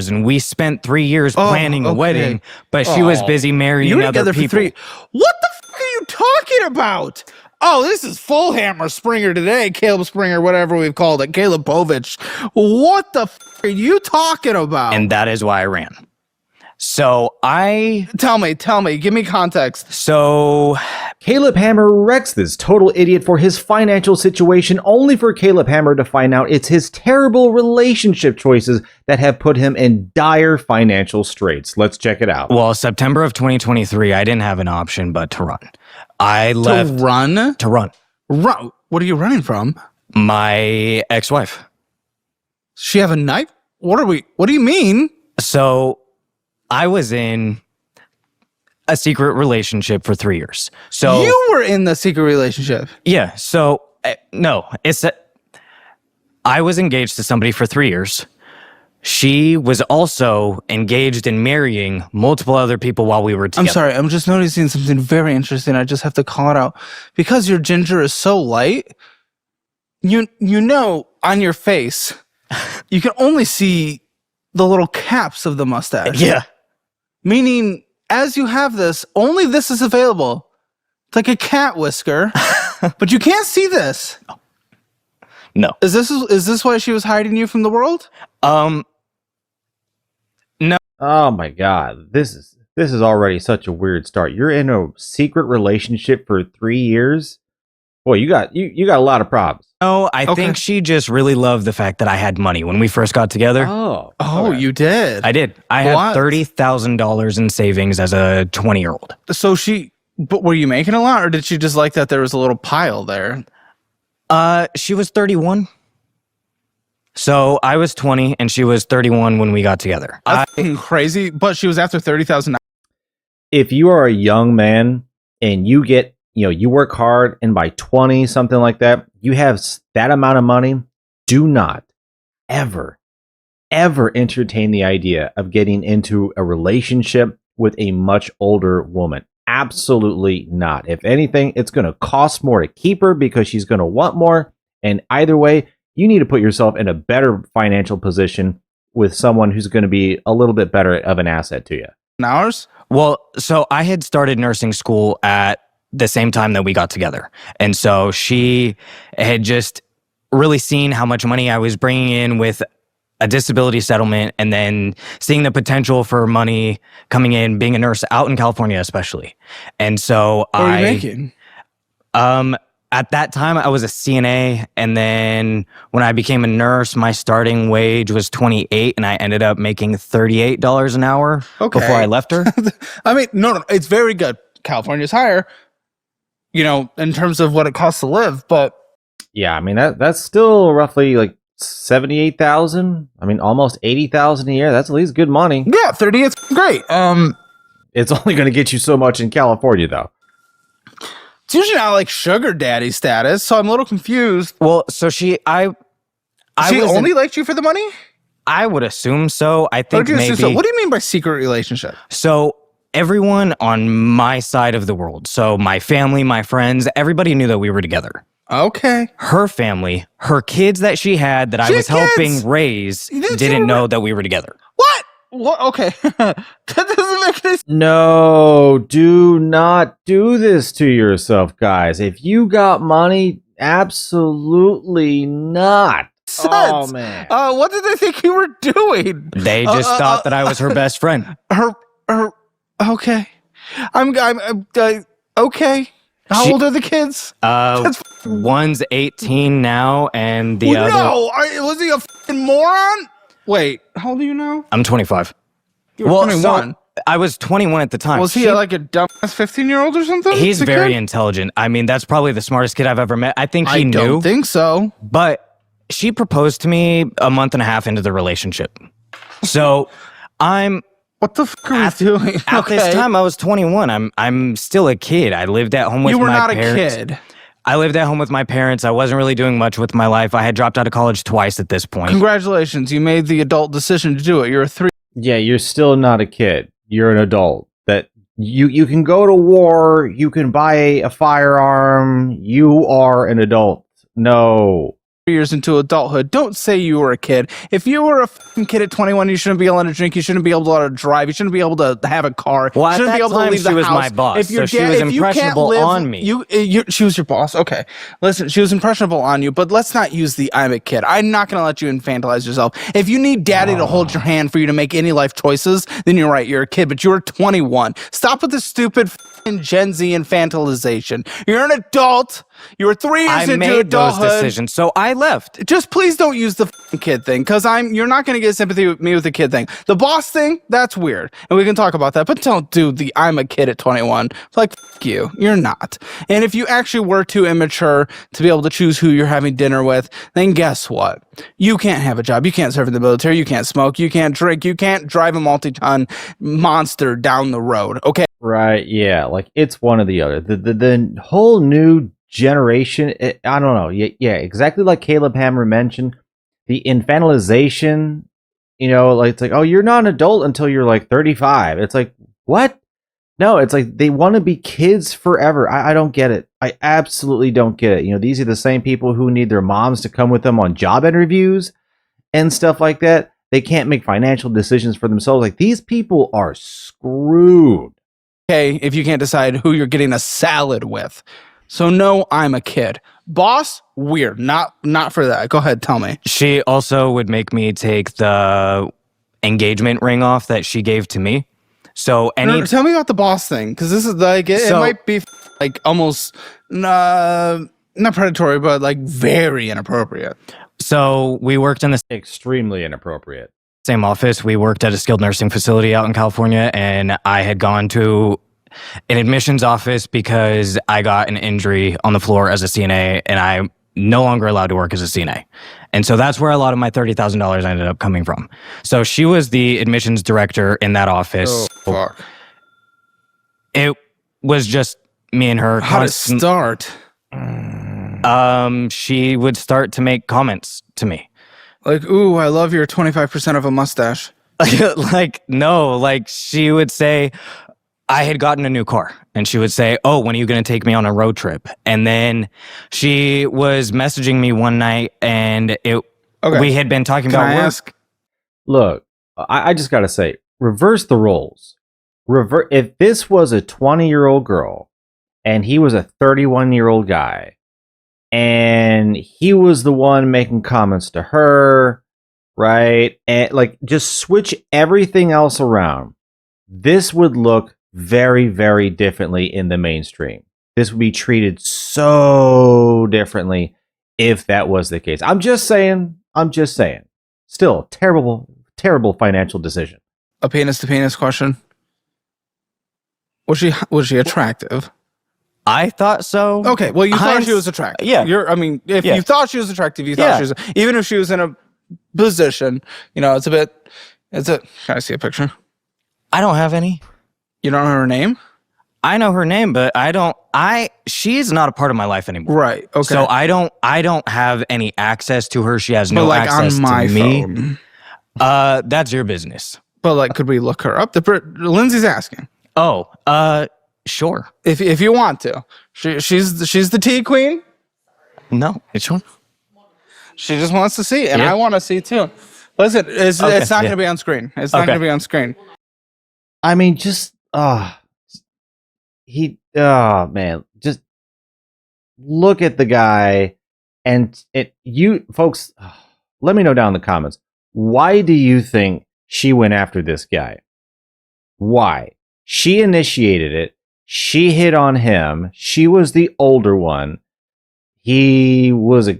years, and we spent 3 years planning a wedding, but she was busy marrying other people. What the fuck are you talking about? Oh, this is full hammer Springer today. Caleb Springer, whatever we've called it. Caleb Povich. What the fuck are you talking about? And that is why I ran. So Tell me, give me context. So Caleb Hammer wrecks this total idiot for his financial situation, only for Caleb Hammer to find out it's his terrible relationship choices that have put him in dire financial straits. Let's check it out. Well, September of 2023, I didn't have an option but to run. I left. To run? To run. Run? What are you running from? My ex-wife. She have a knife? What do you mean? So I was in a secret relationship for 3 years. So you were in the secret relationship? Yeah. So no, I was engaged to somebody for 3 years. She was also engaged in marrying multiple other people while we were together. I'm sorry. I'm just noticing something very interesting. I just have to call it out. Because your ginger is so light, you know on your face, you can only see the little caps of the mustache. Yeah. Meaning, as you have this, only this is available. It's like a cat whisker, but you can't see this. No. Is this why she was hiding you from the world? No. Oh my God, this is already such a weird start. You're in a secret relationship for 3 years. Boy, you got a lot of problems. No, I think she just really loved the fact that I had money when we first got together. Oh, okay. You did? I did. I had $30,000 in savings as a 20-year-old. So but were you making a lot, or did she just like that there was a little pile there? She was 31. So I was 20 and she was 31 when we got together. That's crazy, but she was after $30,000. If you are a young man and you get, you work hard and by 20, something like that, you have that amount of money, do not ever entertain the idea of getting into a relationship with a much older woman. Absolutely not. If anything, it's going to cost more to keep her because she's going to want more. And either way, you need to put yourself in a better financial position with someone who's going to be a little bit better of an asset to you. Ours? Well, so I had started nursing school at the same time that we got together. And so she had just really seen how much money I was bringing in with a disability settlement, and then seeing the potential for money coming in, being a nurse out in California, especially. And so what are you making? At that time, I was a CNA, and then when I became a nurse, my starting wage was $28, and I ended up making $38 an hour before I left her. I mean, no, it's very good. California's higher, in terms of what it costs to live, but yeah, I mean that's still roughly like 78,000. I mean, almost 80,000 a year. That's at least good money. Yeah, 30 is great. It's only going to get you so much in California, though. It's usually not like sugar daddy status, so I'm a little confused. Well, so she only liked you for the money? I would assume so. I think maybe. So what do you mean by secret relationship? So everyone on my side of the world, so my family, my friends, everybody knew that we were together. Okay. Her family, her kids that she had that I was helping raise, didn't know that we were together. What? What? Okay. That doesn't make any sense. No, do not do this to yourself, guys. If you got money, absolutely not. Oh, man. What did they think you were doing? They just thought that I was her best friend. Okay. Okay. How old are the kids? One's 18 now, and the other... No! Was he a fucking moron? Wait, how old are you now? I'm 25. You were 21. So I was 21 at the time. Was he like a dumbass 15-year-old or something? He's very intelligent. I mean, that's probably the smartest kid I've ever met. I think he knew. I don't think so. But she proposed to me a month and a half into the relationship. So what the fuck are we doing? At this time, I was 21. I'm still a kid. I lived at home with my parents. You were not a kid. I lived at home with my parents. I wasn't really doing much with my life. I had dropped out of college twice at this point. Congratulations. You made the adult decision to do it. You're a 3. Yeah, you're still not a kid. You're an adult. That you can go to war. You can buy a firearm. You are an adult. No. years into adulthood. Don't say you were a kid. If you were a fucking kid at 21, you shouldn't be able to drink. You shouldn't be able to drive. You shouldn't be able to have a car. Well, you at shouldn't that be able time, to leave the she was house. my boss, If your so she dad- was if you can't impressionable live- on me. She was your boss. Okay, listen, she was impressionable on you, but let's not use the "I'm a kid." I'm not going to let you infantilize yourself. If you need daddy to hold your hand for you to make any life choices, then you're right. You're a kid, but you're 21. Stop with the stupid Gen Z infantilization. You're an adult. You were 3 years I into made those adulthood. decisions, so I left. Just please don't use the kid thing, because you're not going to get sympathy with me with the kid thing. The boss thing, that's weird, and we can talk about that, but don't do the "I'm a kid at 21. Like, you, you're not. And if you actually were too immature to be able to choose who you're having dinner with, then guess what? You can't have a job. You can't serve in the military. You can't smoke. You can't drink. You can't drive a multi-ton monster down the road. Okay. Right, yeah, like it's one or the other. The whole new generation, I don't know. Yeah, exactly like Caleb Hammer mentioned, the infantilization, like it's like, oh, you're not an adult until you're like 35. It's like, what? No, it's like they want to be kids forever. I don't get it. I absolutely don't get it. These are the same people who need their moms to come with them on job interviews and stuff like that. They can't make financial decisions for themselves. Like, these people are screwed. Okay, if you can't decide who you're getting a salad with. So no, I'm a kid. Boss, weird. Not for that. Go ahead, tell me. She also would make me take the engagement ring off that she gave to me. So Tell me about the boss thing, because this is like it might be like almost not predatory, but like very inappropriate. So we worked in the Extremely inappropriate. same office. We worked at a skilled nursing facility out in California, and I had gone to an admissions office because I got an injury on the floor as a CNA, and I'm no longer allowed to work as a CNA. And so that's where a lot of my $30,000 ended up coming from. So she was the admissions director in that office. Oh, fuck. It was just me and her. How to start? She would start to make comments to me. Like, ooh, I love your 25% of a mustache. Like she would say, I had gotten a new car, and she would say, oh, when are you going to take me on a road trip? And then she was messaging me one night, and we had been talking about work. Look, I just got to say, reverse the roles. If this was a 20-year-old girl and he was a 31-year-old guy, and he was the one making comments to her, right? And like, just switch everything else around. This would look very, very differently in the mainstream. This would be treated so differently if that was the case. I'm just saying. Still, terrible financial decision. A penis to penis question. Was she attractive? I thought so. Okay, well, you thought she was attractive. Yeah. If you thought she was attractive, you thought she was, even if she was in a position, it's a, can I see a picture? I don't have any. You don't know her name? I know her name, but she's not a part of my life anymore. Right. Okay. So I don't have any access to her. She has no like access on my to me. phone. That's your business. But like, could we look her up? Lindsay's asking. Oh, sure. If you want to. She's the tea queen. No, which one? She just wants to see, and I want to see too. Listen, it's not going to be on screen. It's not going to be on screen. I mean, just man, just look at the guy, and you folks, let me know down in the comments. Why do you think she went after this guy? Why? She initiated it. She hit on him. She was the older one. He was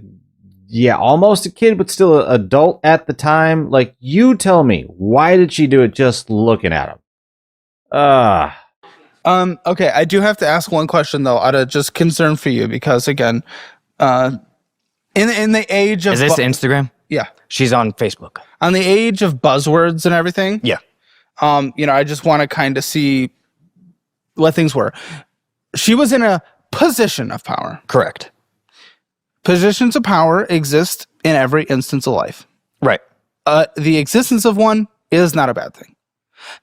almost a kid, but still an adult at the time. Like, you tell me, why did she do it just looking at him? Okay, I do have to ask one question though, out of just concern for you, because again, in the age of is this Instagram? Yeah, she's on Facebook. On the age of buzzwords and everything. Yeah. I just want to kind of see what things were. She was in a position of power. Correct. Positions of power exist in every instance of life. Right. The existence of one is not a bad thing.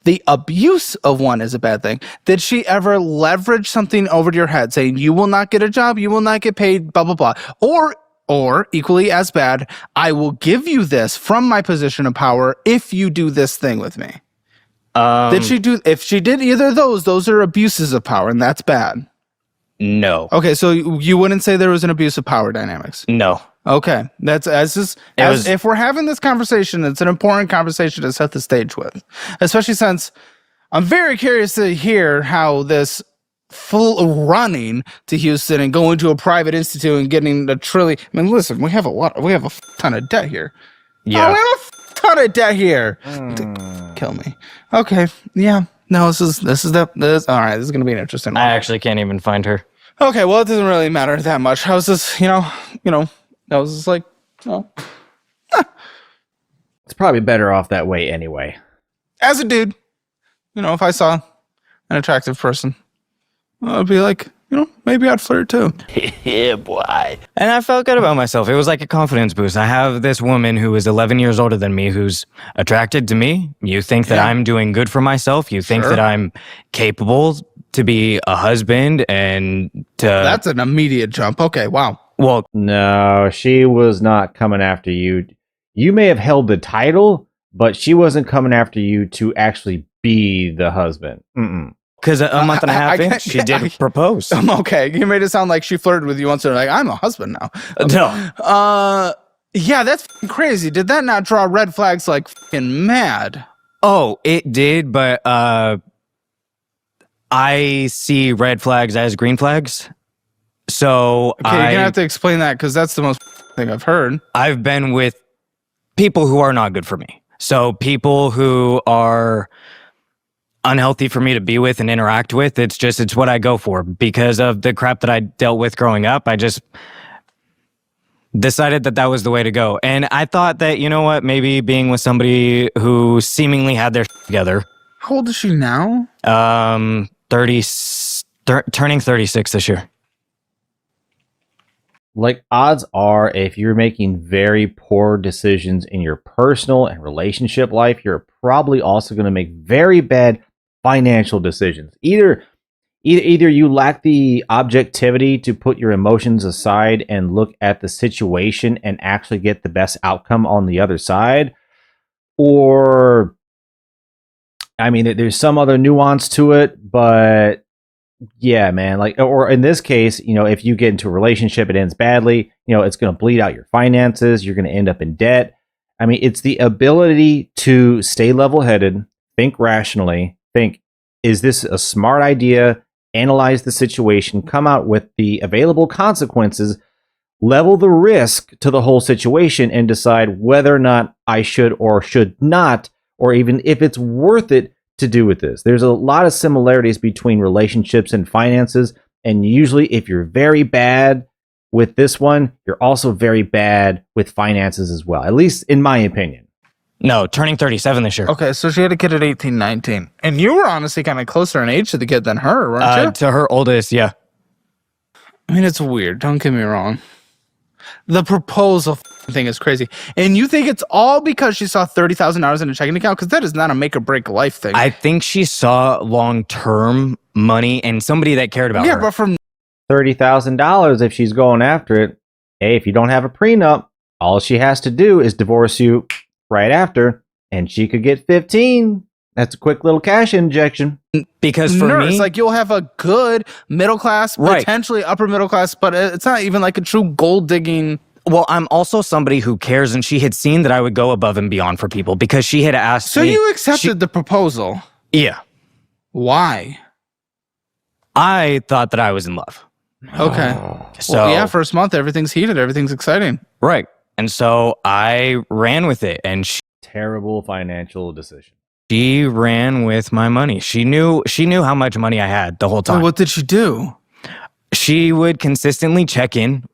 The abuse of one is a bad thing. Did she ever leverage something over to your head saying, you will not get a job, you will not get paid, blah, blah, blah? Or Or, equally as bad, I will give you this from my position of power if you do this thing with me. Did she do? If she did either of those are abuses of power, and that's bad. No. Okay, so you wouldn't say there was an abuse of power dynamics. No. Okay, that's if we're having this conversation, it's an important conversation to set the stage with, especially since I'm very curious to hear how this full running to Houston and going to a private institute and getting a trillion. I mean, listen, we have a ton of debt here. Yeah. Oh, we have a ton of debt here. Kill me. Okay, yeah. No, this is all right. This is gonna be an interesting one. I actually can't even find her. Okay, well, it doesn't really matter that much. I was just, I was just like, oh. It's probably better off that way anyway. As a dude, if I saw an attractive person, I'd be like, maybe I'd flirt too. Yeah, boy. And I felt good about myself. It was like a confidence boost. I have this woman who is 11 years older than me who's attracted to me. You think that I'm doing good for myself. You think that I'm capable to be a husband and to... That's an immediate jump. Okay, wow. Well, No, she was not coming after you. You may have held the title, but she wasn't coming after you to actually be the husband. because a month and a half in, she did propose. Okay, you made it sound like she flirted with you once and like, I'm a husband now. No. Yeah, that's crazy. Did that not draw red flags like fucking mad? Oh, it did, but I see red flags as green flags. So Okay, you're gonna have to explain that because that's the most thing I've heard. I've been with people who are not good for me. So people who are unhealthy for me to be with and interact with. It's what I go for because of the crap that I dealt with growing up. I just decided that was the way to go. And I thought that, you know what, maybe being with somebody who seemingly had their together. How old is she now? 30, turning 36 this year. Like, odds are, if you're making very poor decisions in your personal and relationship life, you're probably also going to make very bad financial decisions. Either you lack the objectivity to put your emotions aside and look at the situation and actually get the best outcome on the other side, or, I mean, there's some other nuance to it, but yeah, man, like, or in this case, if you get into a relationship, it ends badly, it's going to bleed out your finances. You're going to end up in debt. I mean, it's the ability to stay level-headed, think rationally, think, is this a smart idea? Analyze the situation, come out with the available consequences, level the risk to the whole situation, and decide whether or not I should or should not, or even if it's worth it to do with this. There's a lot of similarities between relationships and finances, and usually if you're very bad with this one, you're also very bad with finances as well, at least in my opinion. No, turning 37 this year. Okay, so she had a kid at 18, 19. And you were honestly kind of closer in age to the kid than her, weren't you? To her oldest, yeah. I mean, it's weird. Don't get me wrong. The proposal thing is crazy. And you think it's all because she saw $30,000 in a checking account? Because that is not a make or break life thing. I think she saw long-term money and somebody that cared about her. Yeah, but from $30,000 if she's going after it. Hey, if you don't have a prenup, all she has to do is divorce you right after, and she could get 15. That's a quick little cash injection. Because for me, like, you'll have a good middle class, Right. potentially upper middle class, but it's not even like a true gold digging. well, I'm also somebody who cares, and she had seen that I would go above and beyond for people because she had asked So me. you accepted the proposal. Yeah. Why? I thought that I was in love. Okay. So, Well, yeah, first month, everything's heated, everything's exciting. right. And so I ran with it, and Terrible financial decision. she ran with my money. She knew how much money I had the whole So time. what did she do? She would consistently check in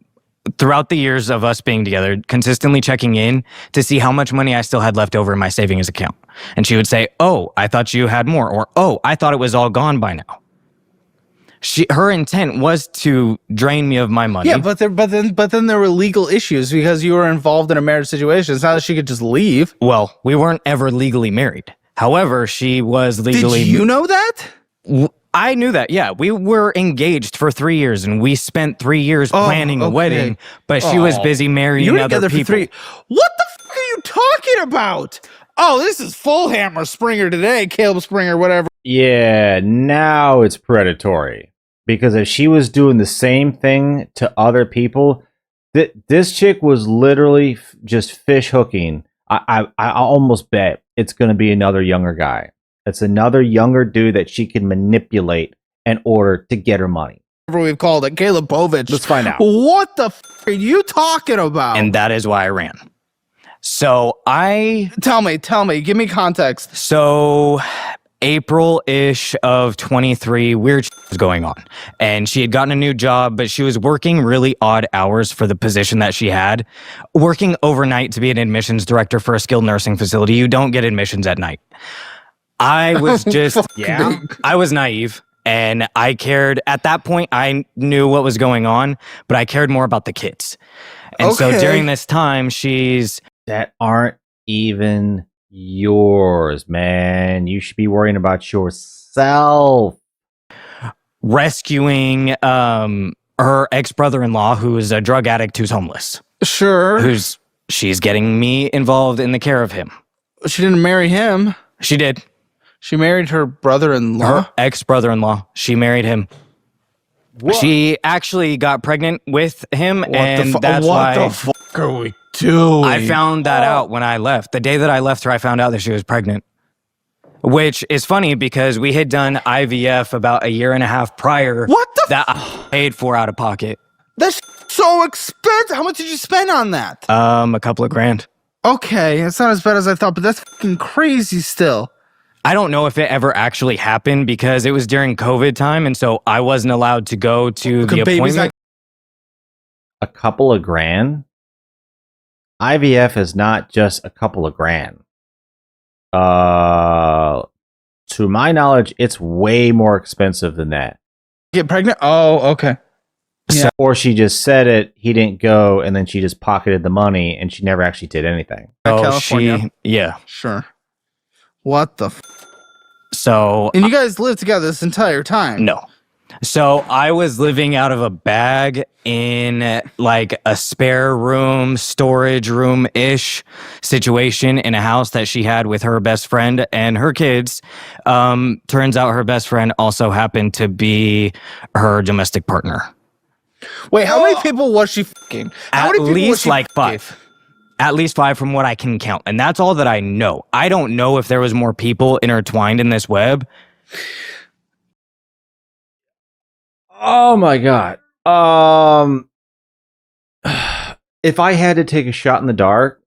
throughout the years of us being together, consistently checking in to see how much money I still had left over in my savings account. And she would say, "Oh, I thought you had more," or "Oh, I thought it was all gone by now." Her intent was to drain me of my money. Yeah, but then there were legal issues because you were involved in a marriage situation. It's not that she could just leave. Well, we weren't ever legally married. However, she was legally. Did you know that? I knew that. Yeah, we were engaged for 3 years, and we spent 3 years planning a wedding. But she was busy marrying You were other together people. for 3. What the fuck are you talking about? Oh, this is full hammer Springer today, Caleb Springer, whatever. Yeah, now it's predatory. Because if she was doing the same thing to other people, this chick was literally just fish hooking. I almost bet it's going to be another younger guy. It's another younger dude that she can manipulate in order to get her money. Whatever we've called it, Caleb Povich. Let's find out. What the fuck are you talking about? And that is why I ran. So Tell me, give me context. So April-ish of 23, weird shit was going on. And she had gotten a new job, but she was working really odd hours for the position that she had. Working overnight to be an admissions director for a skilled nursing facility. You don't get admissions at night. I was just, I was naive. And I cared, at that point, I knew what was going on, but I cared more about the kids. And so during this time, that aren't even yours, man. You should be worrying about yourself. Rescuing her ex-brother-in-law, who is a drug addict who's homeless. Sure. She's getting me involved in the care of him. She didn't marry him. She did. She married her brother-in-law. Her ex-brother-in-law. She married him. What? She actually got pregnant with him, that's why. What the fuck are we doing? I found that out when I left. The day that I left her, I found out that she was pregnant. Which is funny because we had done IVF about a year and a half prior. What the that I paid for out of pocket. That's so expensive. How much did you spend on that? A couple of grand. Okay, it's not as bad as I thought, but that's fucking crazy still. I don't know if it ever actually happened because it was during COVID time, and so I wasn't allowed to go to the appointment. A couple of grand? IVF is not just a couple of grand. To my knowledge, it's way more expensive than that. Get pregnant? Oh, okay. Yeah. Or she just said it, he didn't go, and then she just pocketed the money, and she never actually did anything. California. Yeah. Sure. What the So... And you guys lived together this entire time? No. So I was living out of a bag in like a spare room, storage room-ish situation in a house that she had with her best friend and her kids. Turns out her best friend also happened to be her domestic partner. Wait, how many people was she fucking? At least like 5. At least 5 from what I can count. And that's all that I know. I don't know if there was more people intertwined in this web. Oh my God. If I had to take a shot in the dark,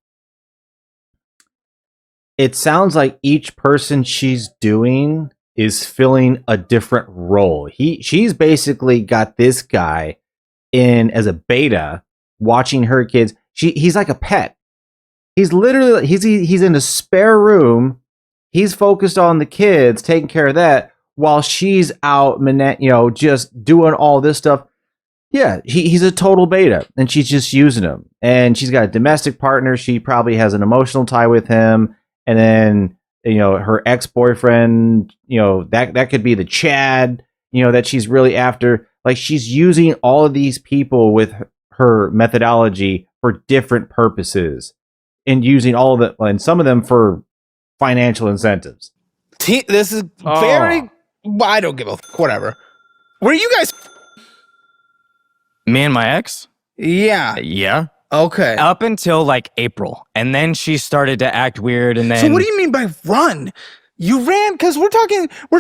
it sounds like each person she's doing is filling a different role. She's basically got this guy in as a beta watching her kids. He's like a pet. He's literally he's in a spare room. He's focused on the kids, taking care of that, while she's out, just doing all this stuff. Yeah, he's a total beta, and she's just using him. And she's got a domestic partner. She probably has an emotional tie with him. And then, her ex-boyfriend, that could be the Chad, that she's really after. Like, she's using all of these people with her methodology for different purposes. And using all of them, and some of them for financial incentives. This is very... I don't give a whatever. Were you guys... Me and my ex? Yeah. Yeah. Okay. Up until like April. And then she started to act weird, and then... So what do you mean by run? You ran because we're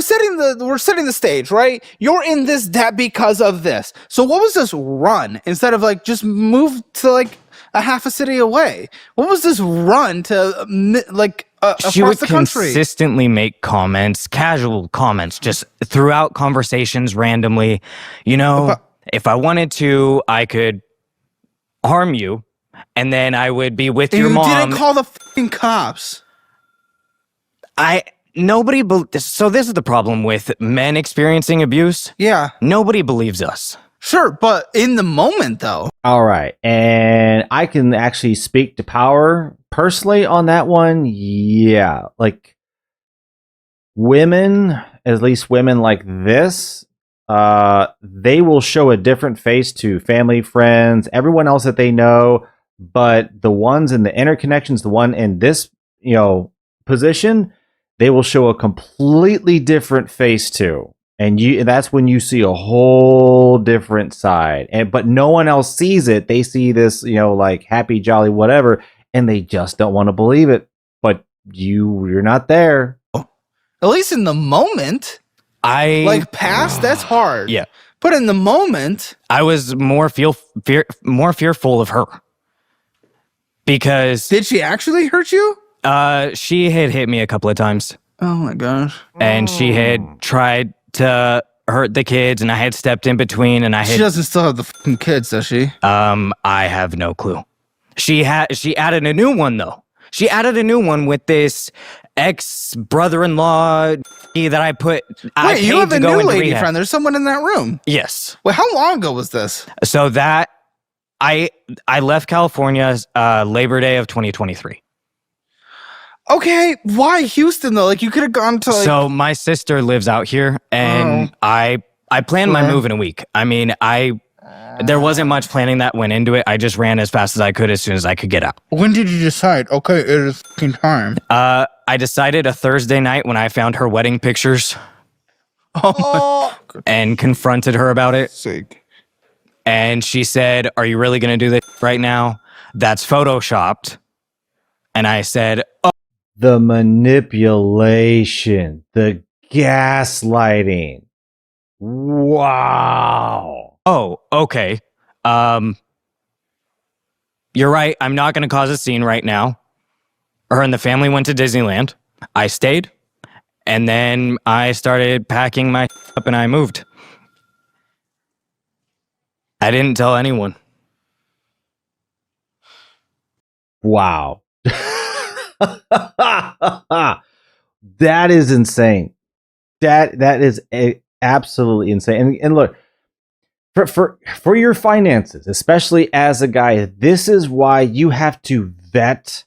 setting the stage, right? You're in this debt because of this. So what was this run instead of like just move to like a half a city away? What was this run to she across would the country? consistently make comments, casual comments, just throughout conversations randomly. If I wanted to, I could harm you, and then I would be with your mom. You didn't call the fucking cops. So this is the problem with men experiencing abuse. Yeah. Nobody believes us. Sure, but in the moment, though. All right. And I can actually speak to power personally on that one. Yeah. Like, women at least women like this, they will show a different face to family, friends, everyone else that they know. But the ones in the interconnections, the one in this, position, they will show a completely different face to. And that's when you see a whole different side. But no one else sees it. They see this, like happy, jolly, whatever, and they just don't want to believe it. But you're not there. At least in the moment. Like past, that's hard. Yeah. But in the moment, I was more fearful of her. Because did she actually hurt you? she had hit me a couple of times. Oh my gosh. And she had tried to hurt the kids, and I had stepped in between, and She doesn't still have the fucking kids, does she? I have no clue. She added a new one though. She added a new one with this ex-brother-in-law that I paid you have to a go new into lady rehab. friend. There's someone in that room. Yes. Wait, how long ago was this? So that I left California Labor Day of 2023. Okay, why Houston though? Like you could have gone to So my sister lives out here, and I planned my move in a week. I mean, there wasn't much planning that went into it. I just ran as fast as I could as soon as I could get out. When did you decide? Okay, it is fucking time. I decided a Thursday night when I found her wedding pictures and confronted her about it. Sake. And she said, "Are you really going to do this right now? That's photoshopped." And I said, "Oh." The manipulation, the gaslighting. Wow. Oh, okay. You're right. I'm not going to cause a scene right now. Her and the family went to Disneyland. I stayed. And then I started packing my up and I moved. I didn't tell anyone. Wow. That is insane. That is absolutely insane. And look, for your finances, especially as a guy, this is why you have to vet.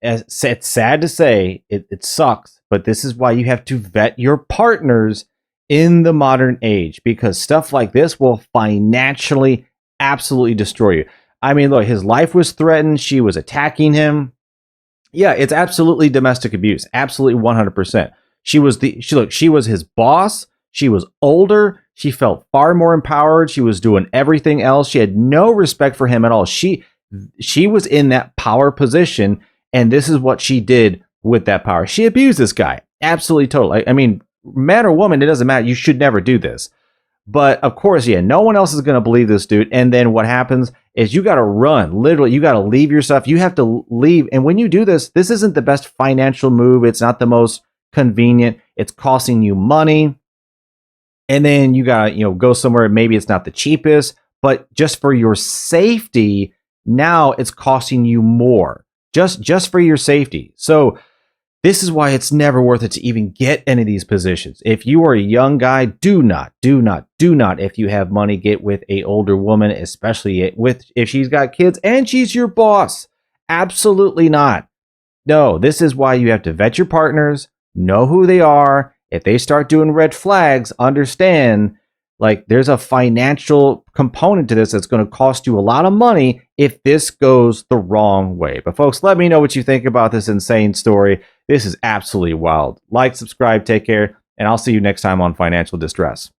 It's sad to say, it sucks, but this is why you have to vet your partners in the modern age, because stuff like this will financially absolutely destroy you. I mean, look, his life was threatened. She was attacking him. Yeah, it's absolutely domestic abuse. Absolutely 100%. She was his boss. She was older. She felt far more empowered. She was doing everything else. She had no respect for him at all. She was in that power position, and this is what she did with that power. She abused this guy. Absolutely total. I mean, man or woman, it doesn't matter. You should never do this. But of course, yeah, no one else is going to believe this dude. And then what happens is you got to run. Literally, you got to leave your stuff. You have to leave. And when you do this, this isn't the best financial move. It's not the most convenient. It's costing you money. And then you got to, go somewhere. Maybe it's not the cheapest, but just for your safety, now it's costing you more. Just for your safety. So this is why it's never worth it to even get any of these positions. If you are a young guy, do not, if you have money, get with a older woman, especially if she's got kids and she's your boss. Absolutely not. No, this is why you have to vet your partners, know who they are. If they start doing red flags, understand, like, there's a financial component to this that's going to cost you a lot of money if this goes the wrong way. But folks, let me know what you think about this insane story. This is absolutely wild. Like, subscribe, take care, and I'll see you next time on Financial Distress.